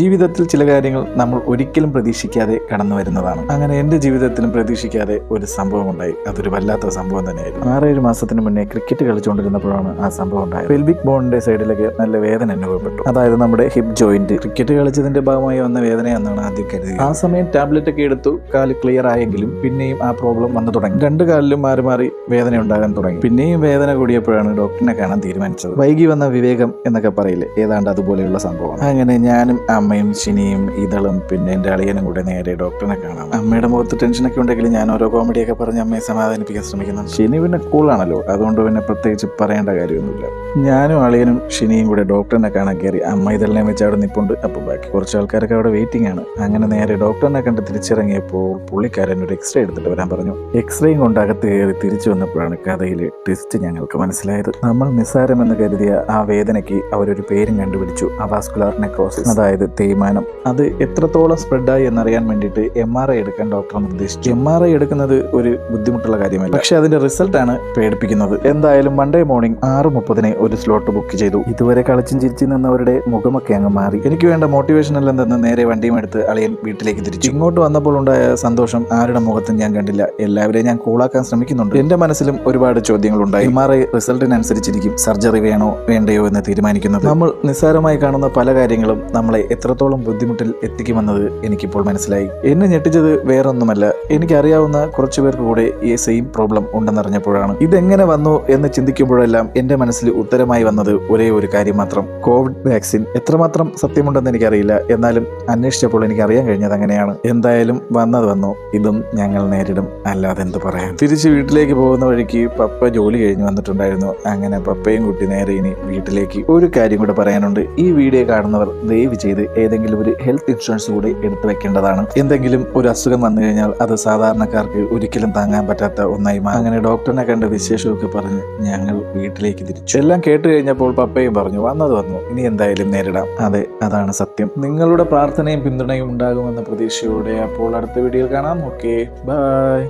ജീവിതത്തിൽ ചില കാര്യങ്ങൾ നമ്മൾ ഒരിക്കലും പ്രതീക്ഷിക്കാതെ കടന്നു വരുന്നതാണ്. അങ്ങനെ എൻ്റെ ജീവിതത്തിലും പ്രതീക്ഷിക്കാതെ ഒരു സംഭവം ഉണ്ടായി. അതൊരു വല്ലാത്ത സംഭവം തന്നെയായിരുന്നു. 6-7 മാസത്തിന് മുന്നേ ക്രിക്കറ്റ് കളിച്ചുകൊണ്ടിരുന്നപ്പോഴാണ് ആ സംഭവം ഉണ്ടായത്. പെൽവിക് ബോണിന്റെ സൈഡിലേക്ക് നല്ല വേദന അനുഭവപ്പെട്ടു. അതായത് നമ്മുടെ ഹിപ്പ് ജോയിന്റ്. ക്രിക്കറ്റ് കളിച്ചതിന്റെ ഭാഗമായി വന്ന വേദനയാണെന്നാണ് ആദ്യം കരുതിയത്. ആ സമയം ടാബ്ലറ്റ് ഒക്കെ എടുത്തു, കാല് ക്ലിയർ ആയെങ്കിലും പിന്നെയും ആ പ്രോബ്ലം വന്നു തുടങ്ങി. 2 കാലിലും മാറി മാറി വേദന ഉണ്ടാകാൻ തുടങ്ങി. പിന്നെയും വേദന കൂടിയപ്പോഴാണ് ഡോക്ടറിനെ കാണാൻ തീരുമാനിച്ചത്. വൈകി വന്ന വിവേകം എന്നൊക്കെ പറയില്ലേ, ഏതാണ്ട് അതുപോലെയുള്ള സംഭവം. അങ്ങനെ ഞാനും അമ്മയും ഷിനിയും ഇതളും പിന്നെ എൻ്റെ അളിയനും കൂടെ നേരെ ഡോക്ടറിനെ കാണാം. അമ്മയുടെ മുഖത്ത് ടെൻഷനൊക്കെ ഉണ്ടെങ്കിൽ ഞാൻ ഓരോ കോമഡിയൊക്കെ പറഞ്ഞ് അമ്മയെ സമാധാനിപ്പിക്കാൻ ശ്രമിക്കുന്നു. ഷിനി പിന്നെ കൂളാണല്ലോ, അതുകൊണ്ട് പിന്നെ പ്രത്യേകിച്ച് പറയേണ്ട കാര്യമൊന്നുമില്ല. ഞാനും അളിയനും ഷിനിയും കൂടെ ഡോക്ടറിനെ കാണാൻ കയറി. അമ്മ ഇതെല്ലാം വെച്ച് അവിടെ നിൽപ്പുണ്ട്. അപ്പോൾ ബാക്കി കുറച്ച് ആൾക്കാരൊക്കെ അവിടെ വെയിറ്റിംഗ് ആണ്. അങ്ങനെ നേരെ ഡോക്ടറിനെ കണ്ട് തിരിച്ചിറങ്ങിയപ്പോൾ പുള്ളിക്കാരൻ ഒരു എക്സ്റേ എടുത്തിട്ട് വരാൻ പറഞ്ഞു. എക്സ്റേയും കൊണ്ട് അകത്ത് കയറി തിരിച്ചു വന്നപ്പോഴാണ് കഥയിലെ ട്വിസ്റ്റ് ഞങ്ങൾക്ക് മനസ്സിലായത്. നമ്മൾ നിസ്സാരമെന്ന് കരുതിയ ആ വേദനയ്ക്ക് അവരൊരു പേരും കണ്ടുപിടിച്ചു, അവാസ്കുലാർ നെക്രോസിസ്, അതായത് തേയ്മാനം. അത് എത്രത്തോളം സ്പ്രെഡായി എന്നറിയാൻ വേണ്ടിയിട്ട് MRI എടുക്കാൻ ഡോക്ടർ നിർദ്ദേശിച്ചു. MRI എടുക്കുന്നത് ഒരു ബുദ്ധിമുട്ടുള്ള കാര്യമല്ല, പക്ഷെ അതിന്റെ റിസൾട്ടാണ് പേടിപ്പിക്കുന്നത്. എന്തായാലും മൺഡേ മോർണിംഗ് 6:30 ഒരു സ്ലോട്ട് ബുക്ക് ചെയ്തു. ഇതുവരെ കളിച്ചും ചിരിച്ചു നിന്നവരുടെ മുഖമൊക്കെ അങ്ങ് മാറി. എനിക്ക് വേണ്ട മോട്ടിവേഷൻ എല്ലാം തന്ന് നേരെ വണ്ടിയും എടുത്ത് അളിയൻ വീട്ടിലേക്ക് തിരിച്ചു. ഇങ്ങോട്ട് വന്നപ്പോൾ ഉണ്ടായ സന്തോഷം ആരുടെ മുഖത്തും ഞാൻ കണ്ടില്ല. എല്ലാവരെയും ഞാൻ കൂളാക്കാൻ ശ്രമിക്കുന്നുണ്ട്. എന്റെ മനസ്സിലും ഒരുപാട് ചോദ്യങ്ങളുണ്ടായി. MRI റിസൾട്ടിനനുസരിച്ചിരിക്കും സർജറി വേണോ വേണ്ടയോ എന്ന് തീരുമാനിക്കുന്നത്. നമ്മൾ നിസ്സാരമായി കാണുന്ന പല കാര്യങ്ങളും നമ്മളെ എത്രത്തോളം ബുദ്ധിമുട്ടിൽ എത്തിക്കുമെന്നത് എനിക്കിപ്പോൾ മനസ്സിലായി. എന്നെ ഞെട്ടിച്ചത് വേറൊന്നുമല്ല, എനിക്കറിയാവുന്ന കുറച്ചു പേർക്ക് കൂടെ ഈ സെയിം പ്രോബ്ലം ഉണ്ടെന്നറിഞ്ഞപ്പോഴാണ്. ഇതെങ്ങനെ വന്നു എന്ന് ചിന്തിക്കുമ്പോഴെല്ലാം എന്റെ മനസ്സിൽ ഉത്തരമായി വന്നത് ഒരേ ഒരു കാര്യം മാത്രം: കോവിഡ് വാക്സിൻ. എത്രമാത്രം സത്യമുണ്ടെന്ന് എനിക്കറിയില്ല, എന്നാലും അന്വേഷിച്ചപ്പോൾ എനിക്ക് അറിയാൻ കഴിഞ്ഞത് അങ്ങനെയാണ്. എന്തായാലും വന്നത് വന്നു, ഇതും ഞങ്ങൾ നേരിടും, അല്ലാതെ എന്ത് പറയാൻ. തിരിച്ച് വീട്ടിലേക്ക് പോകുന്ന വഴിക്ക് പപ്പ ജോലി കഴിഞ്ഞ് വന്നിട്ടുണ്ടായിരുന്നു. അങ്ങനെ പപ്പയും കുട്ടി നേരെ ഇനി വീട്ടിലേക്ക്. ഒരു കാര്യം കൂടെ പറയാനുണ്ട്. ഈ വീഡിയോ കാണുന്നവർ ദയവ് ചെയ്ത് ഏതെങ്കിലും ഒരു ഹെൽത്ത് ഇൻഷുറൻസ് കൂടി എടുത്തു വെക്കേണ്ടതാണ്. എന്തെങ്കിലും ഒരു അസുഖം വന്നു കഴിഞ്ഞാൽ അത് സാധാരണക്കാർക്ക് ഒരിക്കലും താങ്ങാൻ പറ്റാത്ത ഒന്നായി മാറും. അങ്ങനെ ഡോക്ടറിനെ കണ്ട് വിശേഷമൊക്കെ പറഞ്ഞ് ഞങ്ങൾ വീട്ടിലേക്ക് തിരിച്ചു. എല്ലാം കേട്ട് കഴിഞ്ഞപ്പോൾ പപ്പയും പറഞ്ഞു, വന്നത് വന്നു, ഇനി എന്തായാലും നേരിടാം. അതെ, അതാണ് സത്യം. നിങ്ങളുടെ പ്രാർത്ഥനയും പിന്തുണയും ഉണ്ടാകുമെന്ന പ്രതീക്ഷയോടെ അപ്പോൾ അടുത്ത വീഡിയോയിൽ കാണാം. Okay, by.